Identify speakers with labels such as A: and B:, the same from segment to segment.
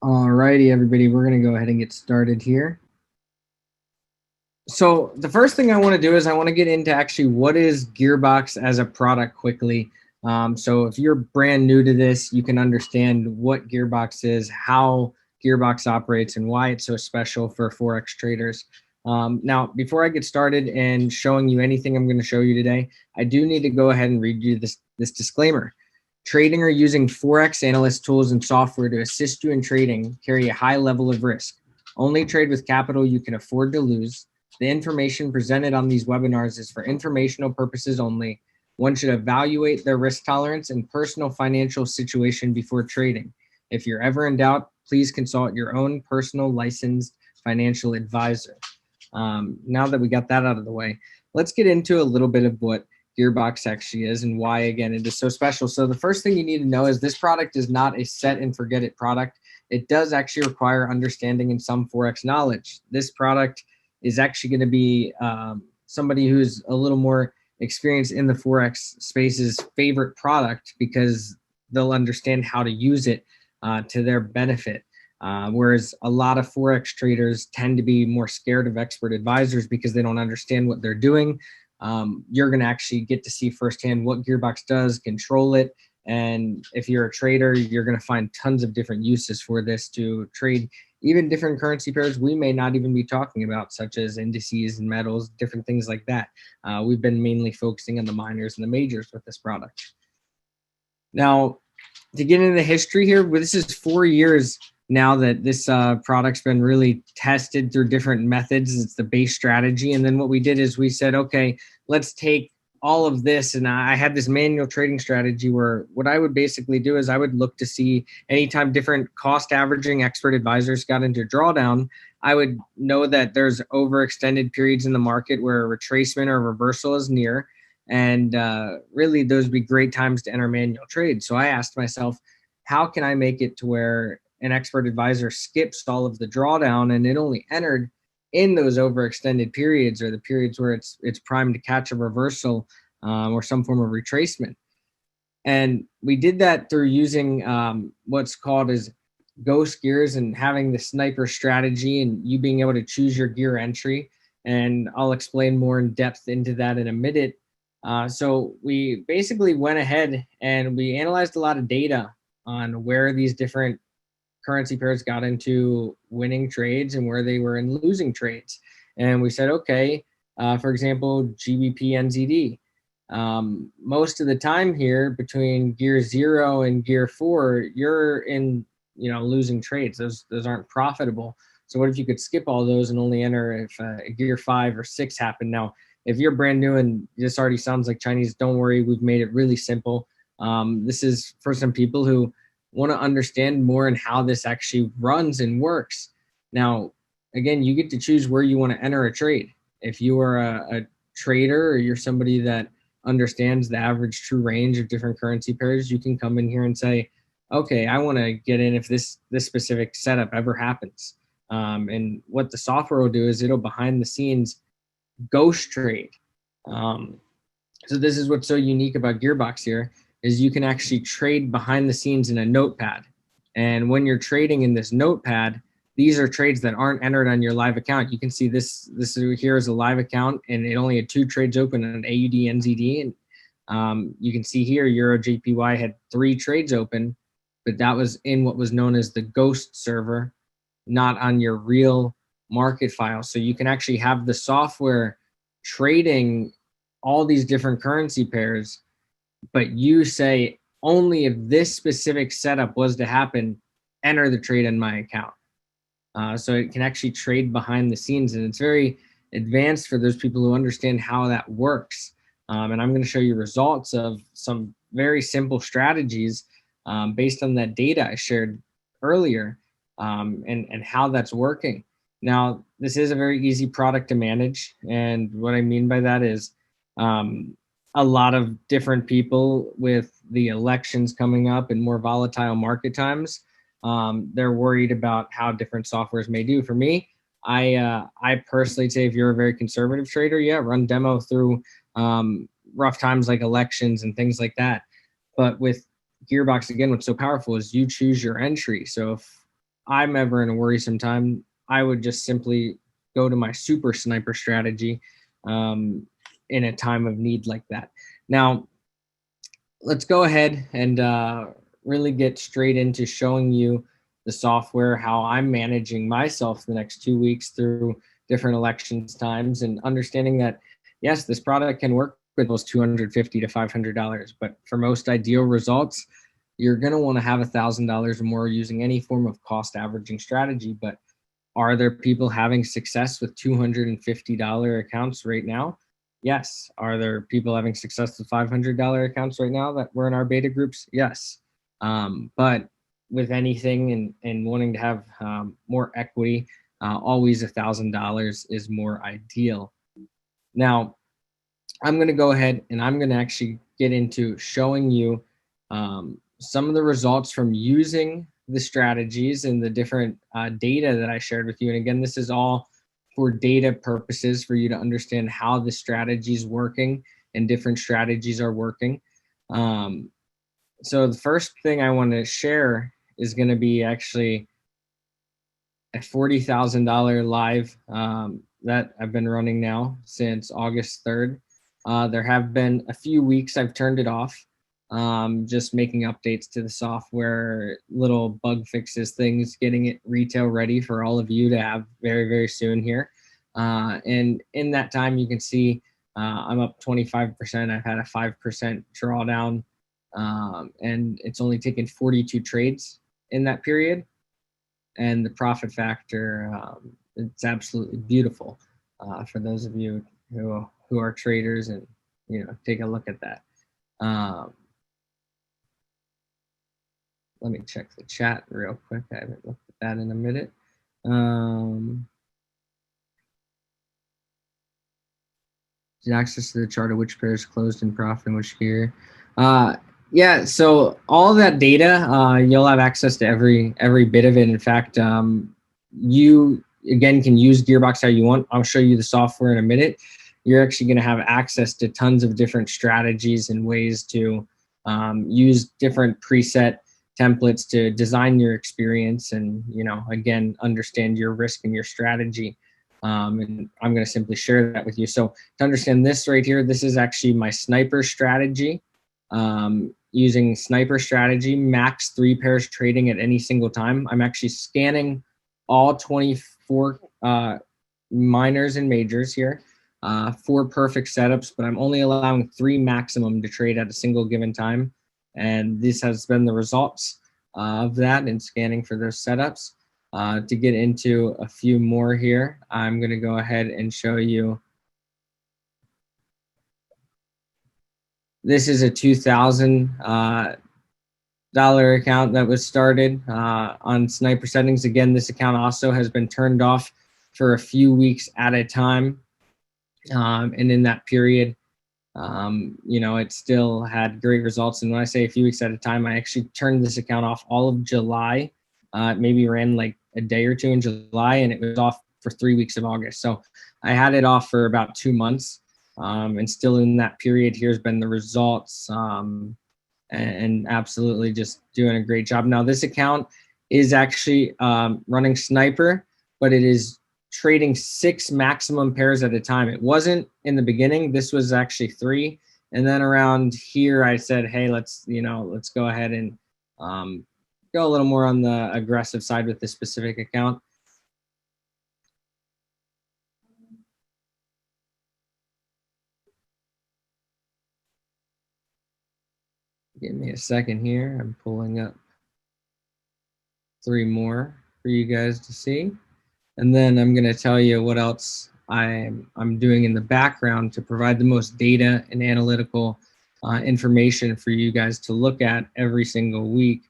A: Alrighty, everybody, we're going to go ahead and get started here. So the first thing I want to do is I want to get into actually what is GearBox as a product quickly. So if you're brand new to this, you can understand what GearBox is, how GearBox operates, and why it's so special for Forex traders. Now, before I get started and showing you anything I'm going to show you today, I do need to go ahead and read you this disclaimer. Trading or using Forex analyst tools and software to assist you in trading carry a high level of risk. Only trade with capital you can afford to lose. The information presented on these webinars is for informational purposes only. One should evaluate their risk tolerance and personal financial situation before trading. If you're ever in doubt, please consult your own personal licensed financial advisor. Now that we got that out of the way, let's get into a little bit of what GearBox actually is and why, again, it is so special. So the first thing you need to know is this product is not a set and forget it product. It does actually require understanding and some Forex knowledge. This product is actually going to be somebody who's a little more experienced in the Forex space's favorite product because they'll understand how to use it to their benefit. Whereas a lot of Forex traders tend to be more scared of expert advisors because they don't understand what they're doing. You're going to actually get to see firsthand what GearBox does, control it. And if you're a trader, you're going to find tons of different uses for this to trade even different currency pairs we may not even be talking about, such as indices and metals, different things like that. We've been mainly focusing on the minors and the majors with this product. Now, to get into the history here, this is 4 years now that this product's been really tested through different methods. It's the base strategy. And then what we did is we said, okay, let's take all of this. And I had this manual trading strategy where what I would basically do is I would look to see anytime different cost averaging expert advisors got into drawdown, I would know that there's overextended periods in the market where a retracement or reversal is near. And really, those would be great times to enter manual trade. So I asked myself, how can I make it to where an expert advisor skips all of the drawdown and it only entered in those overextended periods or the periods where it's primed to catch a reversal or some form of retracement? And we did that through using what's called as ghost gears and having the sniper strategy and you being able to choose your gear entry. And I'll explain more in depth into that in a minute. So we basically went ahead and we analyzed a lot of data on where these different currency pairs got into winning trades and where they were in losing trades. And we said, okay, for example, GBP NZD. Most of the time here between gear 0 and gear 4, you're in, losing trades. Those aren't profitable. So what if you could skip all those and only enter if gear 5 or 6 happened? Now, if you're brand new and this already sounds like Chinese, don't worry. We've made it really simple. This is for some people who want to understand more and how this actually runs and works. Now, again, you get to choose where you want to enter a trade. If you are a trader or you're somebody that understands the average true range of different currency pairs, you can come in here and say, okay, I want to get in if this specific setup ever happens. And what the software will do is it'll behind the scenes ghost trade. So this is what's so unique about GearBox here is you can actually trade behind the scenes in a notepad. And when you're trading in this notepad, these are trades that aren't entered on your live account. You can see this here is a live account and it only had 2 trades open on AUD NZD. And you can see here Euro JPY had 3 trades open, but that was in what was known as the ghost server, not on your real market file. So you can actually have the software trading all these different currency pairs, but you say only if this specific setup was to happen, enter the trade in my account. So it can actually trade behind the scenes, and it's very advanced for those people who understand how that works. And I'm going to show you results of some very simple strategies based on that data I shared earlier and how that's working. Now, this is a very easy product to manage. And what I mean by that is a lot of different people with the elections coming up and more volatile market times, they're worried about how different softwares may do. For me, I personally say if you're a very conservative trader, yeah, run demo through rough times like elections and things like that. But with GearBox, again, what's so powerful is you choose your entry. So if I'm ever in a worrisome time, I would just simply go to my super sniper strategy in a time of need like that. Now, let's go ahead and really get straight into showing you the software, how I'm managing myself the next 2 weeks through different elections times, and understanding that, yes, this product can work with those $250 to $500, but for most ideal results, you're going to want to have $1,000 or more using any form of cost averaging strategy. But are there people having success with $250 accounts right now? Yes. Are there people having success with $500 accounts right now that were in our beta groups? Yes. But with anything and wanting to have more equity, always $1,000 is more ideal. Now, I'm going to go ahead and I'm going to actually get into showing you some of the results from using the strategies and the different data that I shared with you. And again, this is all for data purposes for you to understand how the strategy is working and different strategies are working. So the first thing I want to share is going to be actually a $40,000 live that I've been running now since August 3rd. There have been a few weeks I've turned it off, just making updates to the software, little bug fixes, things, getting it retail ready for all of you to have very, very soon here. And in that time, you can see I'm up 25%. I've had a 5% drawdown, and it's only taken 42 trades in that period. And the profit factor, it's absolutely beautiful for those of you who are traders and, take a look at that. Let me check the chat real quick. I haven't looked at that in a minute. Access to the chart of which pairs closed in profit and which gear. Yeah, so all of that data, you'll have access to every bit of it. In fact, you, again, can use GearBox how you want. I'll show you the software in a minute. You're actually going to have access to tons of different strategies and ways to use different preset templates to design your experience and, again, understand your risk and your strategy. And I'm going to simply share that with you. So to understand this right here, this is actually my sniper strategy. Using sniper strategy, max 3 pairs trading at any single time. I'm actually scanning all 24 minors and majors here, 4 perfect setups, but I'm only allowing 3 maximum to trade at a single given time. And this has been the results of that in scanning for those setups. To get into a few more here, I'm going to go ahead and show you. This is a $2,000 account that was started on sniper settings. Again, this account also has been turned off for a few weeks at a time. And in that period, it still had great results. And when I say a few weeks at a time, I actually turned this account off all of July. Maybe ran like a day or two in July, and it was off for 3 weeks of August. So I had it off for about 2 months. And still in that period, here's been the results, and absolutely just doing a great job. Now, this account is actually running sniper, but it is trading 6 maximum pairs at a time. It wasn't in the beginning. This was actually 3. And then around here, I said, hey, let's go ahead and go a little more on the aggressive side with this specific account. Give me a second here. I'm pulling up 3 more for you guys to see. And then I'm going to tell you what else I'm doing in the background to provide the most data and analytical information for you guys to look at every single week.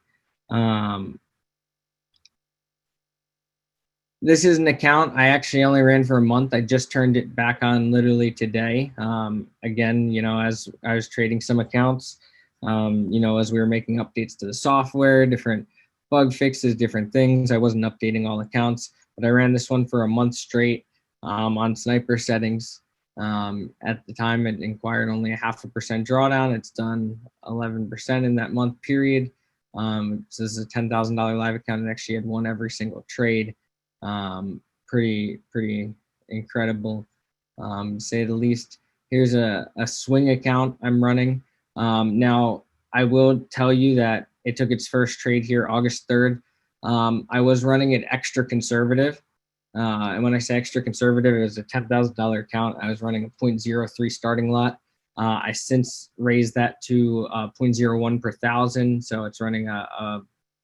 A: This is an account I actually only ran for a month. I just turned it back on literally today. Again, as I was trading some accounts, as we were making updates to the software, different bug fixes, different things. I wasn't updating all accounts, but I ran this one for a month straight on sniper settings. At the time, it inquired only a 0.5% drawdown. It's done 11% in that month period. So this is a $10,000 live account, and actually had won every single trade. Pretty incredible, to say the least. Here's a swing account I'm running. Now, I will tell you that it took its first trade here August 3rd. I was running it extra conservative. And when I say extra conservative, it was a $10,000 account. I was running a 0.03 starting lot. I since raised that to 0.01 per thousand. So it's running a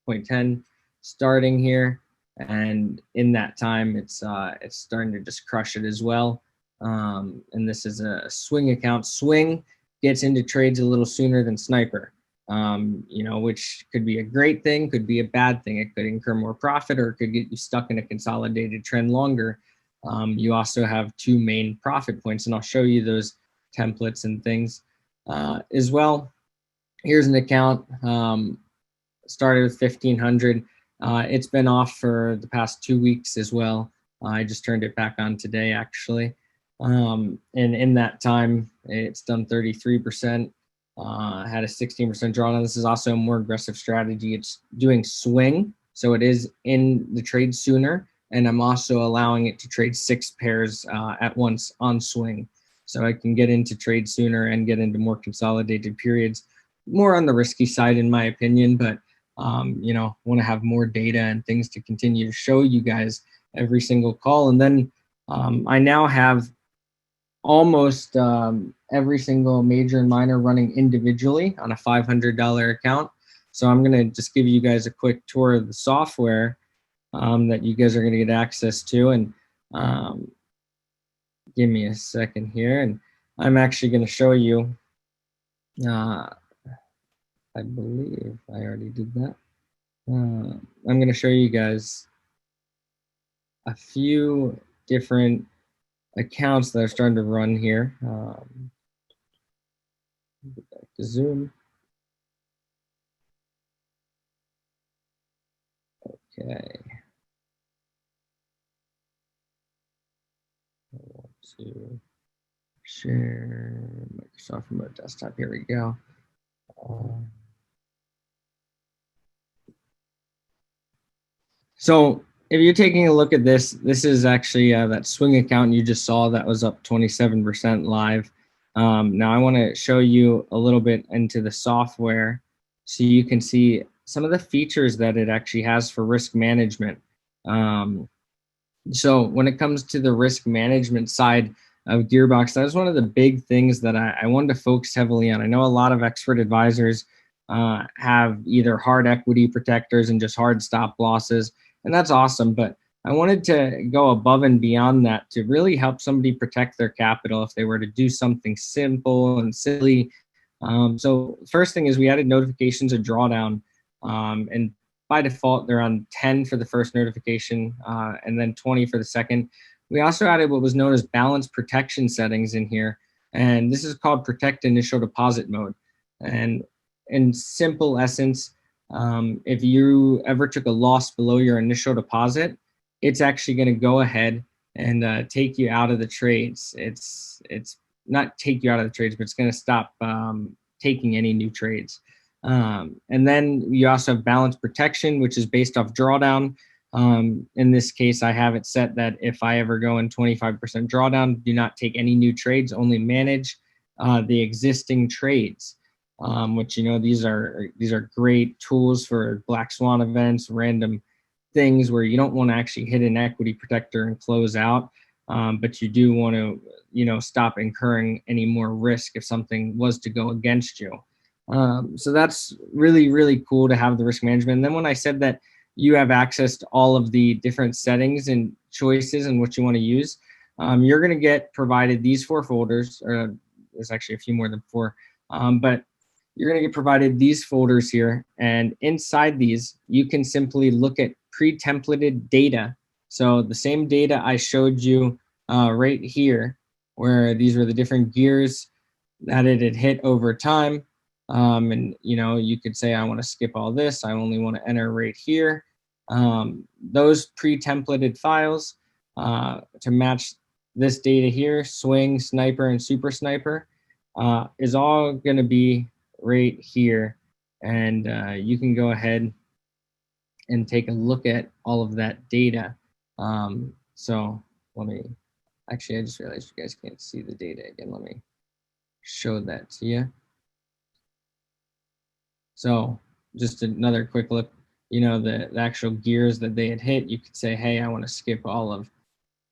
A: 0.10 starting here. And in that time, it's starting to just crush it as well. And this is a swing account. Swing gets into trades a little sooner than Sniper, which could be a great thing, could be a bad thing. It could incur more profit, or it could get you stuck in a consolidated trend longer. You also have two main profit points, and I'll show you those templates and things as well. Here's an account, started with 1,500. It's been off for the past 2 weeks as well. I just turned it back on today, actually. And in that time, it's done 33%. Had a 16% drawdown. This is also a more aggressive strategy. It's doing swing, so it is in the trade sooner, and I'm also allowing it to trade 6 pairs at once on swing. So I can get into trade sooner and get into more consolidated periods. More on the risky side, in my opinion, but want to have more data and things to continue to show you guys every single call. And then I now have almost every single major and minor running individually on a $500 account. So I'm going to just give you guys a quick tour of the software that you guys are going to get access to. And give me a second here. And I'm actually going to show you, I believe I already did that. I'm going to show you guys a few different accounts that are starting to run here. Get back to Zoom. Okay. I want to share Microsoft Remote Desktop. Here we go. So if you're taking a look at this, this is actually that swing account you just saw that was up 27% live. Now I want to show you a little bit into the software so you can see some of the features that it actually has for risk management. So when it comes to the risk management side of GearBox, that was one of the big things that I wanted to focus heavily on. I know a lot of expert advisors have either hard equity protectors and just hard stop losses, and that's awesome. But I wanted to go above and beyond that to really help somebody protect their capital if they were to do something simple and silly. So first thing is we added notifications of drawdown, and by default, they're on 10 for the first notification and then 20 for the second. We also added what was known as balance protection settings in here. And this is called protect initial deposit mode. And in simple essence, if you ever took a loss below your initial deposit, it's actually going to go ahead and take you out of the trades. It's not take you out of the trades, but it's going to stop taking any new trades. And then you also have balance protection, which is based off drawdown. In this case, I have it set that if I ever go in 25% drawdown, do not take any new trades, only manage the existing trades, which, these are great tools for black swan events, random things where you don't want to actually hit an equity protector and close out, but you do want to, stop incurring any more risk if something was to go against you. So that's really, really cool to have the risk management. And then when I said that you have access to all of the different settings and choices and what you want to use, you're going to get provided these 4 folders, or there's actually a few more than 4, but you're going to get provided these folders here. And inside these, you can simply look at pre-templated data. So the same data I showed you right here, where these were the different gears that it had hit over time. And you could say, I want to skip all this. I only want to enter right here. Those pre-templated files to match this data here, swing, sniper, and super sniper, is all going to be right here. And you can go ahead and take a look at all of that data. So let me, actually, I just realized you guys can't see the data again. Let me show that to you. So just another quick look, you know, the actual gears that they had hit, you could say, hey, I want to skip all of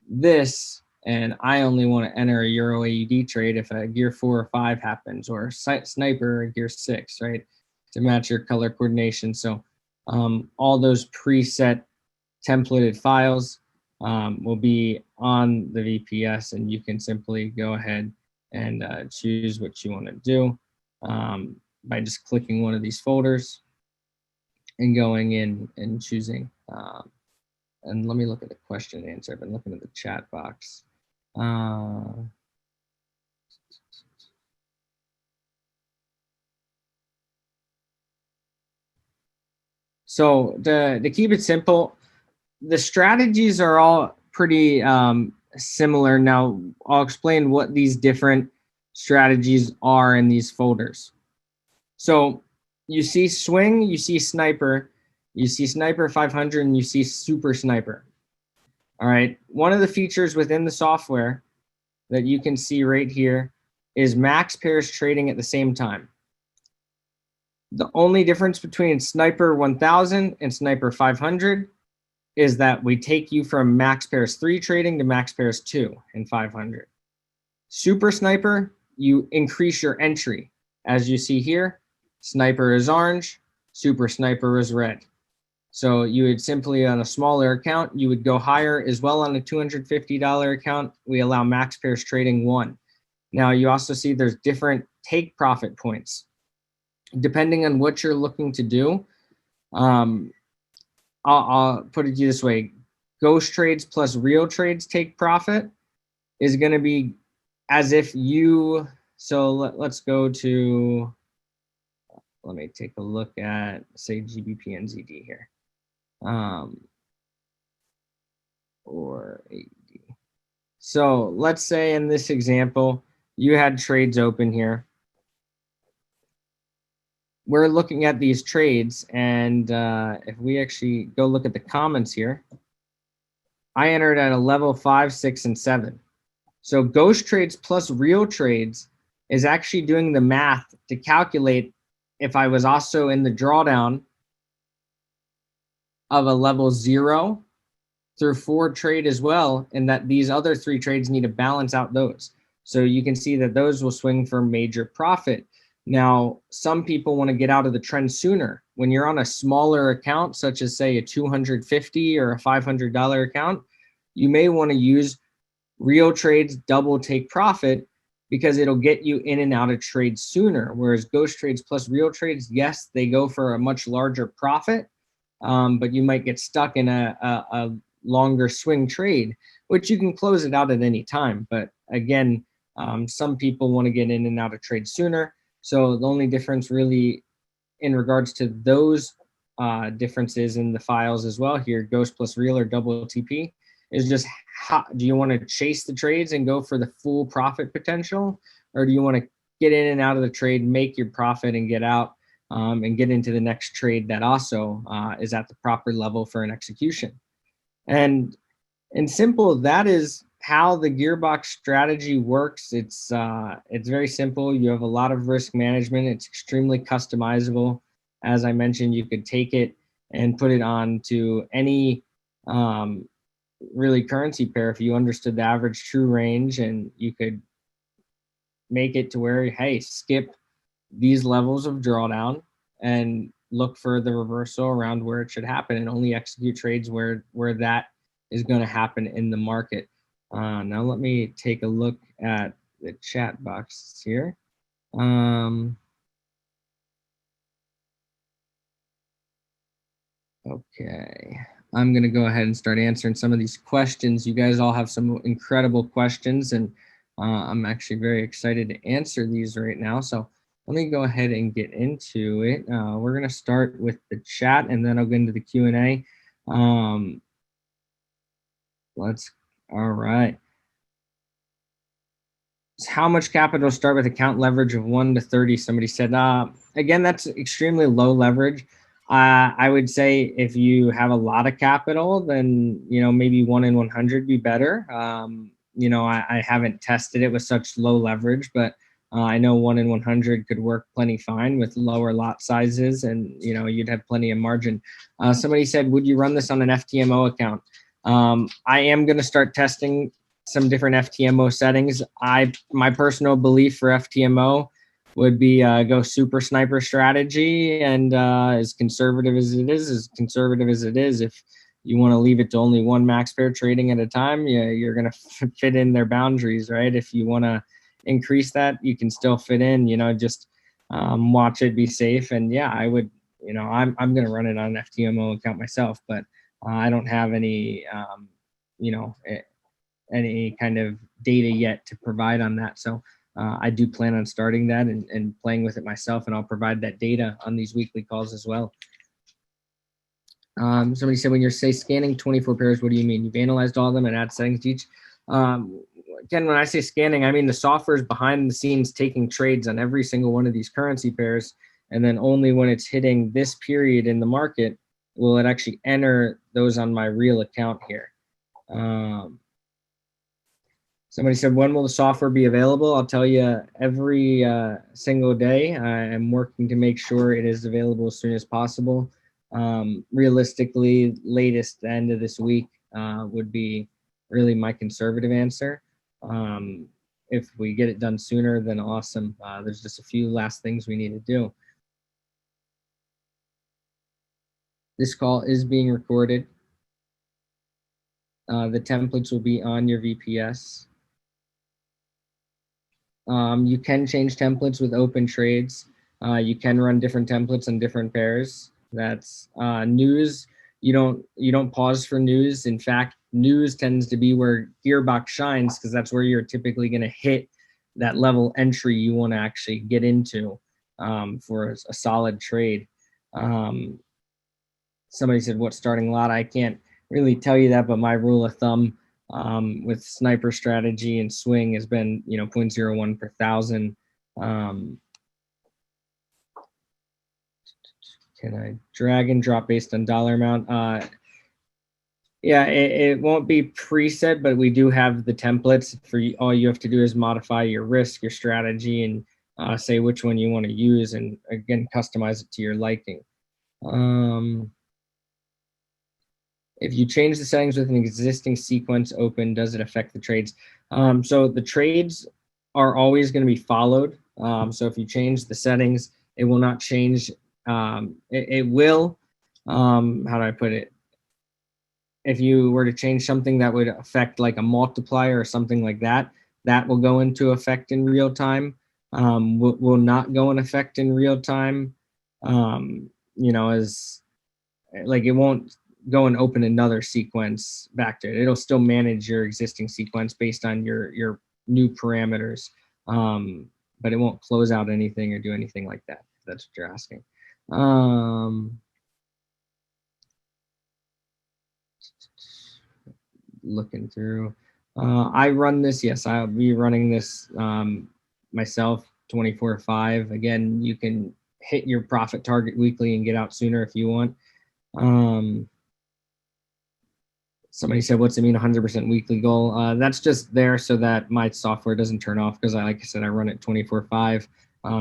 A: this, and I only want to enter a Euro AUD trade if a gear 4 or 5 happens, or sniper or gear 6, right, to match your color coordination. So all those preset templated files will be on the VPS, and you can simply go ahead and choose what you want to do by just clicking one of these folders and going in and choosing. And let me look at the question and answer. I've been looking at the chat box. So to keep it simple, the strategies are all pretty similar. Now, I'll explain what these different strategies are in these folders. So you see swing, you see sniper 500, and you see super sniper. All right. One of the features within the software that you can see right here is max pairs trading at the same time. The only difference between sniper 1000 and sniper 500 is that we take you from max pairs 3 trading to max pairs 2 and 500. Super sniper, you increase your entry. As you see here, sniper is orange, super sniper is red. So you would simply, on a smaller account, you would go higher. As well, on a $250 account, we allow max pairs trading 1. Now you also see there's different take profit points. Depending on what you're looking to do, I'll put it to you this way. Ghost trades plus real trades take profit is going to be as if you, so let's go to, let me take a look at, say, GBP NZD here. Or AUD. So let's say in this example, you had trades open here. We're looking at these trades, and if we actually go look at the comments here, I entered at a level 5, 6, and 7. So ghost trades plus real trades is actually doing the math to calculate if I was also in the drawdown of a level 0 through 4 trade as well, and that these other 3 trades need to balance out those. So you can see that those will swing for major profit. Now, some people want to get out of the trend sooner. When you're on a smaller account, such as say a $250 or a $500 account, you may want to use real trades double take profit because it'll get you in and out of trades sooner. Whereas ghost trades plus real trades, yes, they go for a much larger profit, but you might get stuck in a longer swing trade, which you can close it out at any time. But again, some people want to get in and out of trades sooner. So the only difference really in regards to those differences in the files as well here, ghost plus real or double TP, is just how do you want to chase the trades and go for the full profit potential, or do you want to get in and out of the trade, make your profit and get out and get into the next trade that also is at the proper level for an execution. And in simple, that is how the GearBox strategy works. It's very simple. You have a lot of risk management. It's extremely customizable. As I mentioned, you could take it and put it on to any really currency pair if you understood the average true range, and you could make it to where, hey, skip these levels of drawdown and look for the reversal around where it should happen, and only execute trades where that is going to happen in the market. Now let me take a look at the chat box here. Okay, I'm going to go ahead and start answering some of these questions. You guys all have some incredible questions, and I'm actually very excited to answer these right now. So let me go ahead and get into it. We're going to start with the chat, and then I'll get into the Q&A. All right. how much capital start with account leverage of 1 to 30? Somebody said, again, that's extremely low leverage. I would say if you have a lot of capital, then, maybe 1 in 100 be better. I haven't tested it with such low leverage, but I know 1 in 100 could work plenty fine with lower lot sizes, and, you'd have plenty of margin. Somebody said, would you run this on an FTMO account? I am going to start testing some different FTMO settings. My personal belief for FTMO would be go super sniper strategy, and as conservative as it is. If you want to leave it to only one max pair trading at a time, you're going to fit in their boundaries, right? If you want to increase that, you can still fit in, just watch it, be safe. And yeah, I would, I'm going to run it on an FTMO account myself, but I don't have any, any kind of data yet to provide on that. So I do plan on starting that and playing with it myself, and I'll provide that data on these weekly calls as well. Somebody said, when you're scanning 24 pairs, what do you mean? You've analyzed all of them and add settings to each. Again, when I say scanning, I mean the software is behind the scenes taking trades on every single one of these currency pairs, and then only when it's hitting this period in the market will it actually enter those on my real account here. Somebody said, when will the software be available? I'll tell you, every single day I am working to make sure it is available as soon as possible. Realistically, latest the end of this week would be really my conservative answer. If we get it done sooner, then awesome. There's just a few last things we need to do. This call is being recorded. The templates will be on your VPS. You can change templates with open trades. You can run different templates on different pairs. That's news. You don't pause for news. In fact, news tends to be where GearBox shines, because that's where you're typically going to hit that level entry you want to actually get into for a solid trade. Somebody said, what starting lot? I can't really tell you that, but my rule of thumb with sniper strategy and swing has been 0.01 per thousand. Can I drag and drop based on dollar amount? Yeah, it won't be preset, but we do have the templates. For all you have to do is modify your risk, your strategy, and say which one you want to use, and again, customize it to your liking. If you change the settings with an existing sequence open, does it affect the trades? So the trades are always going to be followed. So if you change the settings, it will not change. It will, how do I put it? If you were to change something that would affect like a multiplier or something like that, that will go into effect in real time. Will not go in effect in real time. As like it won't go and open another sequence back to it. It'll still manage your existing sequence based on your new parameters, but it won't close out anything or do anything like that, if that's what you're asking. Looking through. I run this. Yes, I'll be running this myself 24/5. Again, you can hit your profit target weekly and get out sooner if you want. Somebody said, what's it mean 100% weekly goal? That's just there so that my software doesn't turn off, because like I said, I run it 24/5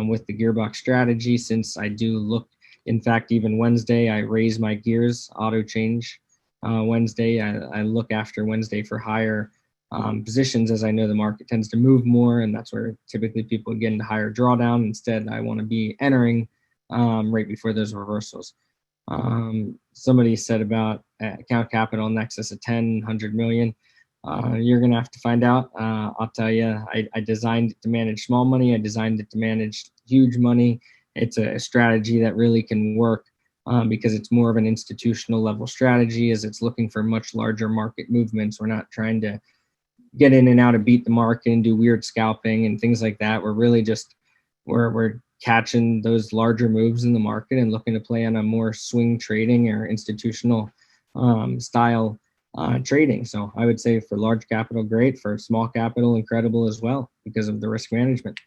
A: with the GearBox strategy. Since I do look, in fact, even Wednesday, I raise my gears auto change. Wednesday, I look after Wednesday for higher positions, as I know the market tends to move more, and that's where typically people get into higher drawdown. Instead, I want to be entering right before those reversals. Somebody said about account capital in excess of 10, 100 million. You're going to have to find out. I'll tell you, I designed it to manage small money. I designed it to manage huge money. It's a strategy that really can work because it's more of an institutional level strategy, as it's looking for much larger market movements. We're not trying to get in and out and beat the market and do weird scalping and things like that. We're really just, we're catching those larger moves in the market and looking to play on a more swing trading or institutional style trading. So I would say for large capital, great. For small capital, incredible as well because of the risk management.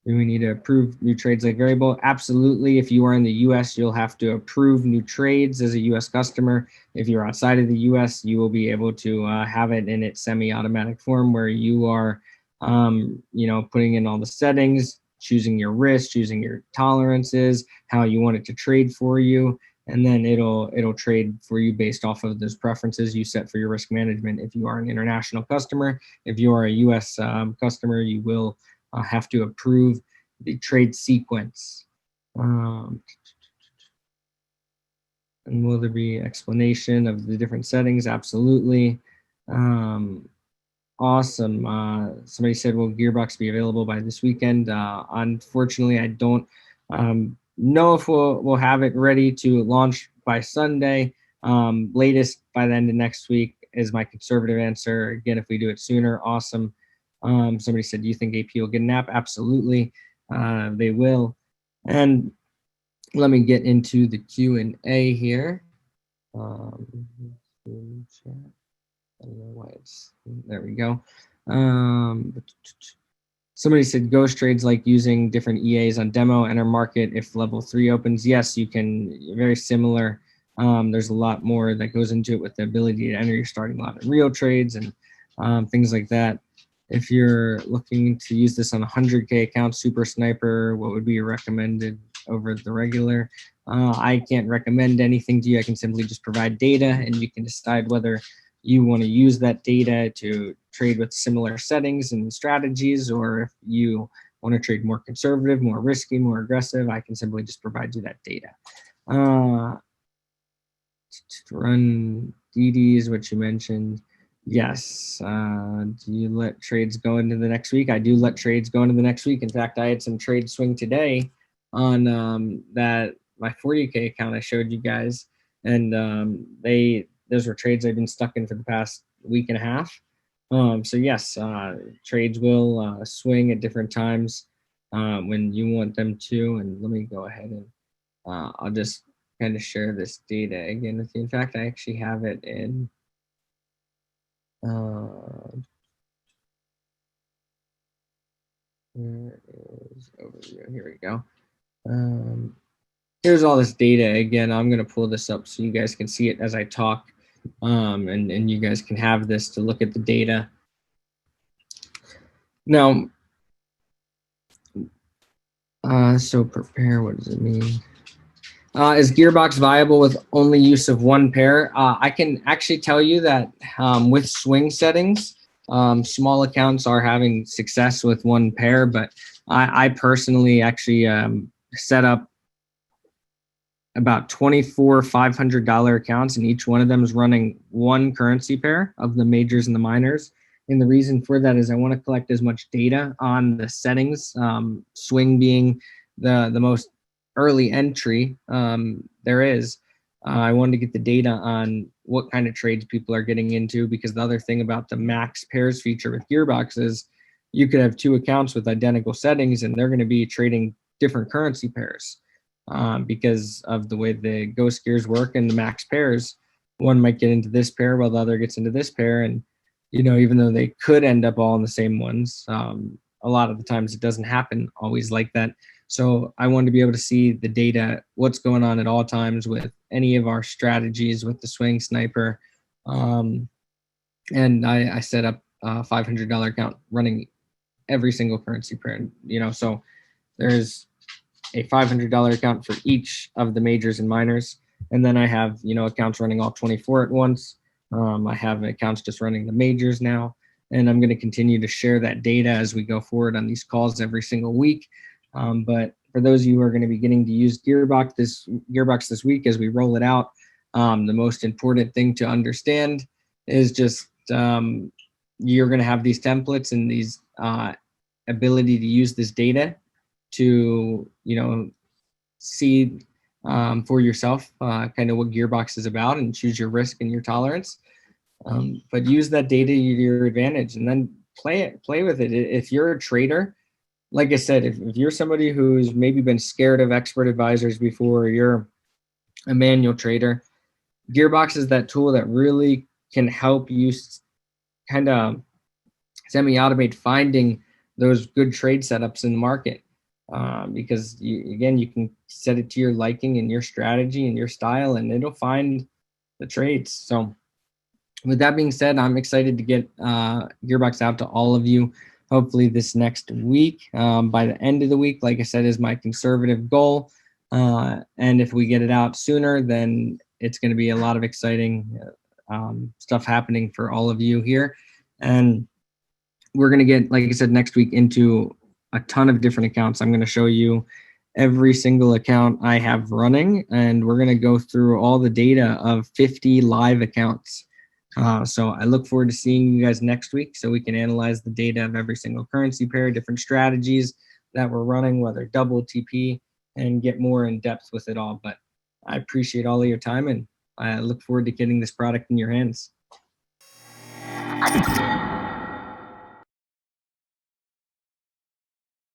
A: Do we need to approve new trades like variable? Absolutely. If you are in the US, you'll have to approve new trades as a US customer. If you're outside of the US, you will be able to have it in its semi-automatic form where you are, putting in all the settings, choosing your risk, choosing your tolerances, how you want it to trade for you, and then it'll trade for you based off of those preferences you set for your risk management. If you are an international customer, if you are a US customer, you will have to approve the trade sequence. And will there be explanation of the different settings? Absolutely. Awesome. Somebody said, will GearBox be available by this weekend? Unfortunately, I don't know if we'll have it ready to launch by Sunday. Latest by the end of next week is my conservative answer. Again, if we do it sooner, awesome. Somebody said, do you think AP will get an app? Absolutely, they will. And let me get into the Q&A here. I don't know why there we go. Somebody said ghost trades like using different EAs on demo, enter market if level 3 opens. Yes, you can, very similar. There's a lot more that goes into it with the ability to enter your starting lot in real trades and things like that. If you're looking to use this on a 100K account, Super Sniper, what would be your recommended over the regular? I can't recommend anything to you. I can simply just provide data and you can decide whether you want to use that data to trade with similar settings and strategies, or if you want to trade more conservative, more risky, more aggressive, I can simply just provide you that data. To run DDs, what you mentioned. Yes. Do you let trades go into the next week? I do let trades go into the next week. In fact, I had some trade swing today on that my 40K account I showed you guys, and those were trades I've been stuck in for the past week and a half. So yes, trades will swing at different times when you want them to. And let me go ahead and I'll just kind of share this data again with you. In fact, I actually have it in where is overview? Here we go. Here's all this data again. I'm going to pull this up so you guys can see it as I talk, and you guys can have this to look at the data. Now, so prepare, what does it mean? Is GearBox viable with only use of one pair? I can actually tell you that with swing settings, small accounts are having success with one pair, but I personally actually set up about 24 $500 accounts, and each one of them is running one currency pair of the majors and the minors. And the reason for that is I want to collect as much data on the settings, swing being the most early entry there is. I wanted to get the data on what kind of trades people are getting into, because the other thing about the max pairs feature with GearBox is you could have two accounts with identical settings and they're going to be trading different currency pairs because of the way the ghost gears work and the max pairs. One might get into this pair while the other gets into this pair, and even though they could end up all in the same ones, a lot of the times it doesn't happen always like that. So I wanted to be able to see the data, what's going on at all times with any of our strategies with the swing sniper. And I set up a $500 account running every single currency pair, so there's a $500 account for each of the majors and minors. And then I have, accounts running all 24 at once. I have accounts just running the majors now, and I'm going to continue to share that data as we go forward on these calls every single week. But for those of you who are going to be getting to use GearBox this week as we roll it out, the most important thing to understand is just you're going to have these templates and these ability to use this data to see for yourself kind of what GearBox is about and choose your risk and your tolerance. But use that data to your advantage and then play with it. If you're a trader, like I said, if you're somebody who's maybe been scared of expert advisors before, you're a manual trader. GearBox is that tool that really can help you kind of semi-automate finding those good trade setups in the market. Because again, you can set it to your liking and your strategy and your style, and it'll find the trades. So with that being said, I'm excited to get GearBox out to all of you, hopefully this next week. By the end of the week, like I said, is my conservative goal. And if we get it out sooner, then it's going to be a lot of exciting stuff happening for all of you here. And we're going to get, like I said, next week into a ton of different accounts. I'm going to show you every single account I have running, and we're going to go through all the data of 50 live accounts. So I look forward to seeing you guys next week so we can analyze the data of every single currency pair, different strategies that we're running, whether double, TP, and get more in depth with it all. But I appreciate all of your time, and I look forward to getting this product in your hands.